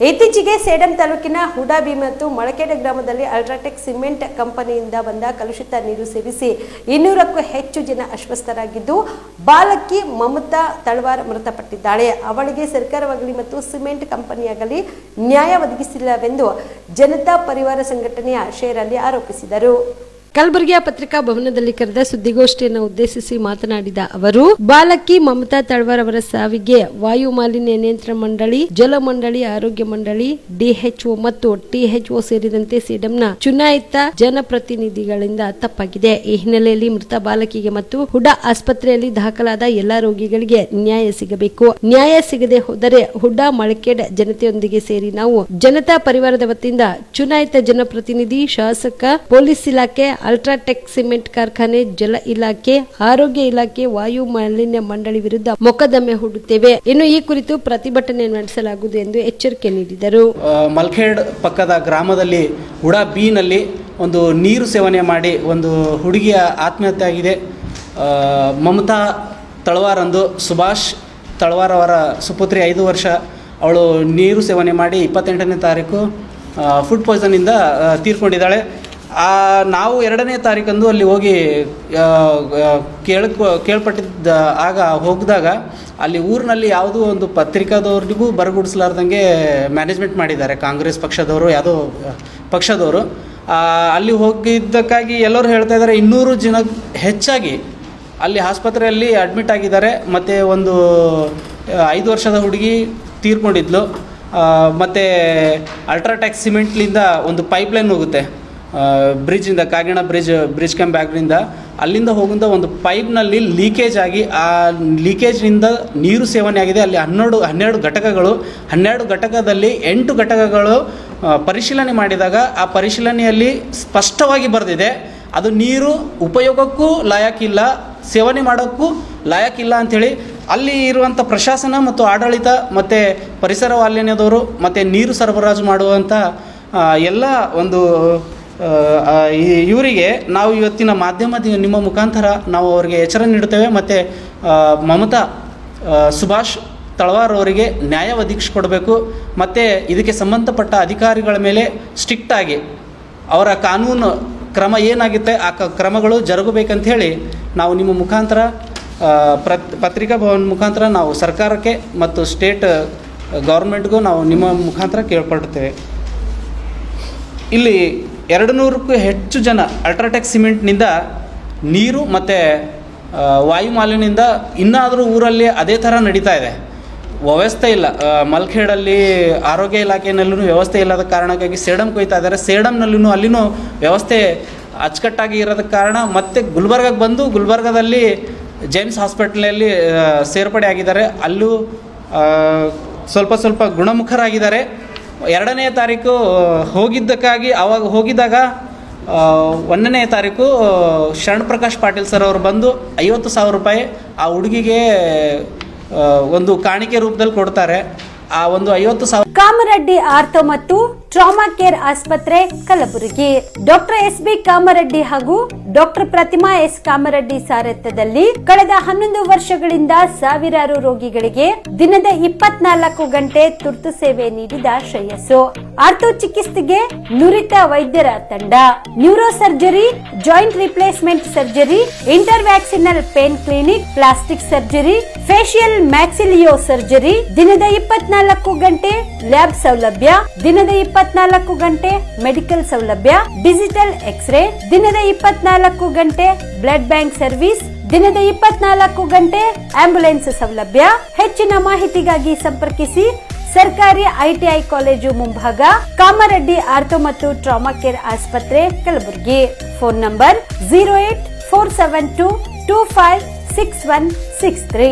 ಇತ್ತೀಚೆಗೆ ಸೇಡಂ ತಾಲೂಕಿನ ಹುಡಾಬಿ ಮತ್ತು ಮೊಳಕೆರೆ ಗ್ರಾಮದಲ್ಲಿ ಅಲ್ಟ್ರಾಟೆಕ್ ಸಿಮೆಂಟ್ ಕಂಪನಿಯಿಂದ ಬಂದ ಕಲುಷಿತ ನೀರು ಸೇವಿಸಿ 200ಕ್ಕೂ ಹೆಚ್ಚು ಜನ ಅಸ್ವಸ್ಥರಾಗಿದ್ದು, ಬಾಲಕಿ ಮಮತಾ ತಳವಾರ್ ಮೃತಪಟ್ಟಿದ್ದಾಳೆ. ಅವಳಿಗೆ ಸರ್ಕಾರವಾಗಲಿ ಮತ್ತು ಸಿಮೆಂಟ್ ಕಂಪನಿಯಾಗಲಿ ನ್ಯಾಯ ಒದಗಿಸಿಲ್ಲವೆಂದು ಜನತಾ ಪರಿವಾರ ಸಂಘಟನೆಯ ಶೇರಲ್ಲಿ ಆರೋಪಿಸಿದರು. ಕಲಬುರಗಿಯ ಪತ್ರಿಕಾ ಭವನದಲ್ಲಿ ಕರೆದ ಸುದ್ದಿಗೋಷ್ಠಿಯನ್ನು ಉದ್ದೇಶಿಸಿ ಮಾತನಾಡಿದ ಅವರು, ಬಾಲಕಿ ಮಮತಾ ತಳವಾರ್ ಅವರ ಸಾವಿಗೆ ವಾಯು ಮಾಲಿನ್ಯ ನಿಯಂತ್ರಣ ಮಂಡಳಿ, ಜಲ ಮಂಡಳಿ, ಆರೋಗ್ಯ ಮಂಡಳಿ, ಡಿಎಚ್ಒ ಮತ್ತು ಟಿಎಚ್ಒ ಸೇರಿದಂತೆ ಸೇಡಂನ ಚುನಾಯಿತ ಜನಪ್ರತಿನಿಧಿಗಳಿಂದ ತಪ್ಪಾಗಿದೆ. ಈ ಹಿನ್ನೆಲೆಯಲ್ಲಿ ಮೃತ ಬಾಲಕಿಗೆ ಮತ್ತು ಹುಡಾ ಆಸ್ಪತ್ರೆಯಲ್ಲಿ ದಾಖಲಾದ ಎಲ್ಲಾ ರೋಗಿಗಳಿಗೆ ನ್ಯಾಯ ಸಿಗಬೇಕು. ನ್ಯಾಯ ಸಿಗದೆ ಹೋದರೆ ಹುಡಾ ಮೊಳಕೆಡ್ ಜನತೆಯೊಂದಿಗೆ ಸೇರಿ ನಾವು ಜನತಾ ಪರಿವಾರದ ವತಿಯಿಂದ ಚುನಾಯಿತ ಜನಪ್ರತಿನಿಧಿ, ಶಾಸಕ, ಪೊಲೀಸ್ ಇಲಾಖೆ, ಅಲ್ಟ್ರಾಟೆಕ್ ಸಿಮೆಂಟ್ ಕಾರ್ಖಾನೆ, ಜಲ ಇಲಾಖೆ, ಆರೋಗ್ಯ ಇಲಾಖೆ, ವಾಯು ಮಾಲಿನ್ಯ ಮಂಡಳಿ ವಿರುದ್ಧ ಮೊಕದ್ದಮೆ ಹೂಡುತ್ತೇವೆ. ಇನ್ನು ಈ ಕುರಿತು ಪ್ರತಿಭಟನೆ ನಡೆಸಲಾಗುವುದು ಎಂದು ಎಚ್ಚರಿಕೆ ನೀಡಿದರು. ಮಲ್ಖೇಡ್ ಪಕ್ಕದ ಗ್ರಾಮದಲ್ಲಿ ಹುಡಾ ಬಿ ನಲ್ಲಿ ಒಂದು ನೀರು ಸೇವನೆ ಮಾಡಿ ಒಂದು ಹುಡುಗಿಯ ಆತ್ಮಹತ್ಯೆ ಆಗಿದೆ. ಮಮತಾ ತಳವಾರ್ ಅಂದು ಸುಭಾಷ್ ತಳವಾರ್ ಅವರ ಸುಪುತ್ರಿ 5 ವರ್ಷ. ಅವಳು ನೀರು ಸೇವನೆ ಮಾಡಿ 28ನೇ ತಾರೀಕು ಫುಡ್ ಪಾಯ್ಸನಿಂದ ತೀರ್ಕೊಂಡಿದ್ದಾಳೆ. ನಾವು 2ನೇ ತಾರೀಕಂದು ಅಲ್ಲಿ ಹೋಗಿ ಕೇಳ್ಪಟ್ಟಿದ್ದ ಹೋಗಿದಾಗ ಅಲ್ಲಿ ಊರಿನಲ್ಲಿ ಯಾವುದೋ ಒಂದು ಪತ್ರಿಕಾದವ್ರಿಗೂ ಬರಗುಡಿಸಲಾರ್ದಂಗೆ ಮ್ಯಾನೇಜ್ಮೆಂಟ್ ಮಾಡಿದ್ದಾರೆ. ಕಾಂಗ್ರೆಸ್ ಪಕ್ಷದವರು, ಯಾವುದೋ ಪಕ್ಷದವರು. ಅಲ್ಲಿ ಹೋಗಿದ್ದಕ್ಕಾಗಿ ಎಲ್ಲರೂ ಹೇಳ್ತಾ ಇದ್ದಾರೆ 200 ಜನ ಹೆಚ್ಚಾಗಿ ಅಲ್ಲಿ ಆಸ್ಪತ್ರೆಯಲ್ಲಿ ಅಡ್ಮಿಟ್ ಆಗಿದ್ದಾರೆ. ಮತ್ತು ಒಂದು 5 ವರ್ಷದ ಹುಡುಗಿ ತೀರ್ಕೊಂಡಿದ್ಲು. ಮತ್ತು ಅಲ್ಟ್ರಾಟೆಕ್ ಸಿಮೆಂಟ್ಲಿಂದ ಒಂದು ಪೈಪ್ಲೈನ್ ಹೋಗುತ್ತೆ ಬ್ರಿಡ್ಜಿಂದ, ಕಾಗಿಣ ಬ್ರಿಡ್ಜ್ ಕ್ಯಾಂಪ್ ಬ್ಯಾಗ್ನಿಂದ ಅಲ್ಲಿಂದ ಹೋಗುವಂಥ ಒಂದು ಪೈಪ್ನಲ್ಲಿ ಲೀಕೇಜ್ ಆಗಿ ಆ ಲೀಕೇಜ್ನಿಂದ ನೀರು ಸೇವನೆ ಆಗಿದೆ. ಅಲ್ಲಿ 12 ಘಟಕಗಳು, 12 ಘಟಕದಲ್ಲಿ 8 ಘಟಕಗಳು ಪರಿಶೀಲನೆ ಮಾಡಿದಾಗ ಆ ಪರಿಶೀಲನೆಯಲ್ಲಿ ಸ್ಪಷ್ಟವಾಗಿ ಬರೆದಿದೆ, ಅದು ನೀರು ಉಪಯೋಗಕ್ಕೂ ಲಾಯಕ್ಕಿಲ್ಲ, ಸೇವನೆ ಮಾಡೋಕ್ಕೂ ಲಾಯಕ್ಕಿಲ್ಲ ಅಂಥೇಳಿ. ಅಲ್ಲಿ ಇರುವಂಥ ಪ್ರಶಾಸನ ಮತ್ತು ಆಡಳಿತ ಮತ್ತು ಪರಿಸರ ಮಾಲಿನ್ಯದವರು ಮತ್ತು ನೀರು ಸರಬರಾಜು ಮಾಡುವಂಥ ಎಲ್ಲ ಒಂದು ಇವರಿಗೆ ನಾವು ಇವತ್ತಿನ ಮಾಧ್ಯಮದ ನಿಮ್ಮ ಮುಖಾಂತರ ನಾವು ಅವರಿಗೆ ಎಚ್ಚರ ನೀಡುತ್ತೇವೆ. ಮತ್ತು ಮಮತಾ ಸುಭಾಷ್ ತಳವಾರ್ ಅವರಿಗೆ ನ್ಯಾಯ ಒದಗಿಸಿಕೊಡಬೇಕು. ಮತ್ತು ಇದಕ್ಕೆ ಸಂಬಂಧಪಟ್ಟ ಅಧಿಕಾರಿಗಳ ಮೇಲೆ ಸ್ಟ್ರಿಕ್ಟಾಗಿ ಅವರ ಕಾನೂನು ಕ್ರಮ ಏನಾಗುತ್ತೆ ಆ ಕ್ರಮಗಳು ಜರುಗಬೇಕಂತ ಹೇಳಿ ನಾವು ನಿಮ್ಮ ಮುಖಾಂತರ ಪತ್ರಿಕಾ ಭವನ ಮುಖಾಂತರ ನಾವು ಸರ್ಕಾರಕ್ಕೆ ಮತ್ತು ಸ್ಟೇಟ್ ಗೌರ್ಮೆಂಟ್ಗೂ ನಾವು ನಿಮ್ಮ ಮುಖಾಂತರ ಕೇಳ್ಪಡುತ್ತೇವೆ. ಇಲ್ಲಿ 200ಕ್ಕೂ ಹೆಚ್ಚು ಜನ ಅಲ್ಟ್ರಾಟೆಕ್ ಸಿಮೆಂಟ್ನಿಂದ ನೀರು ಮತ್ತು ವಾಯು ಮಾಲಿನ್ಯದಿಂದ ಇನ್ನಾದರೂ ಊರಲ್ಲಿ ಅದೇ ಥರ ನಡೀತಾ ಇದೆ. ವ್ಯವಸ್ಥೆ ಇಲ್ಲ. ಮಲ್ಖೇಡಲ್ಲಿ ಆರೋಗ್ಯ ಇಲಾಖೆಯಲ್ಲೂ ವ್ಯವಸ್ಥೆ ಇಲ್ಲದ ಕಾರಣಕ್ಕಾಗಿ ಸೇಡಂ ಕೊಯ್ತಾ ಇದ್ದಾರೆ. ಸೇಡಂನಲ್ಲೂ ಅಲ್ಲಿನೂ ವ್ಯವಸ್ಥೆ ಅಚ್ಚುಕಟ್ಟಾಗಿ ಇರೋದ ಕಾರಣ ಮತ್ತೆ ಗುಲ್ಬರ್ಗಕ್ಕೆ ಬಂದು ಗುಲ್ಬರ್ಗದಲ್ಲಿ ಜೇಮ್ಸ್ ಹಾಸ್ಪಿಟ್ಲಲ್ಲಿ ಸೇರ್ಪಡೆ ಆಗಿದ್ದಾರೆ. ಅಲ್ಲೂ ಸ್ವಲ್ಪ ಗುಣಮುಖರಾಗಿದ್ದಾರೆ. 2ನೇ ತಾರೀಕು ಹೋಗಿದ್ದಕ್ಕಾಗಿ ಅವಾಗ ಹೋಗಿದ್ದಾಗ 1ನೇ ತಾರೀಕು ಶರಣ್ ಪ್ರಕಾಶ್ ಪಾಟೀಲ್ ಸರ್ ಅವರು ಬಂದು 50,000 ರೂಪಾಯಿ ಆ ಹುಡುಗಿಗೆ ಒಂದು ಕಾಣಿಕೆ ರೂಪದಲ್ಲಿ ಕೊಡ್ತಾರೆ. ಆ ಒಂದು 50,000 ಕಾಮರೆಡ್ಡಿ ಆರ್ಥೋ ಮತ್ತು ಟ್ರಾಮಾ ಕೇರ್ ಆಸ್ಪತ್ರೆ ಕಲಬುರಗಿ. Doctor S B. ಕಾಮರೆಡ್ಡಿ ಹಾಗೂ ಡಾಕ್ಟರ್ ಪ್ರತಿಮಾ ಎಸ್. ಕಾಮರೆಡ್ಡಿ ಸಾರಥ್ಯದಲ್ಲಿ ಕಳೆದ 11 ವರ್ಷಗಳಿಂದ ಸಾವಿರಾರು ರೋಗಿಗಳಿಗೆ ದಿನದ 24 ಗಂಟೆ ತುರ್ತು ಸೇವೆ ನೀಡಿದ ಶ್ರೇಯಸ್ಸು. ಆರ್ಥೋ ಚಿಕಿತ್ಸೆಗೆ ನುರಿತ ವೈದ್ಯರ ತಂಡ, neuro surgery, joint replacement surgery, interventional pain clinic, plastic surgery, facial maxillo surgery, ದಿನದ 24 ಗಂಟೆ ಲ್ಯಾಬ್ ಸೌಲಭ್ಯ, ದಿನದ 24 ಗಂಟೆ ಮೆಡಿಕಲ್ ಸೌಲಭ್ಯ, ಡಿಜಿಟಲ್ ಎಕ್ಸ್ರೇ, ದಿನದ 24 ಗಂಟೆ ಬ್ಲಡ್ ಬ್ಯಾಂಕ್ ಸರ್ವಿಸ್, ದಿನದ 24 ಗಂಟೆ ಆಂಬ್ಯುಲೆನ್ಸ್ ಸೌಲಭ್ಯ. ಹೆಚ್ಚಿನ ಮಾಹಿತಿಗಾಗಿ ಸಂಪರ್ಕಿಸಿ ಸರ್ಕಾರಿ ಐಟಿಐ ಕಾಲೇಜು ಮುಂಭಾಗ, ಕಾಮರೆಡ್ಡಿ ಆರ್ಥೋ ಮತ್ತು ಟ್ರಾಮಾ ಕೇರ್ ಆಸ್ಪತ್ರೆ ಕಲಬುರಗಿ. Phone number 084722566163.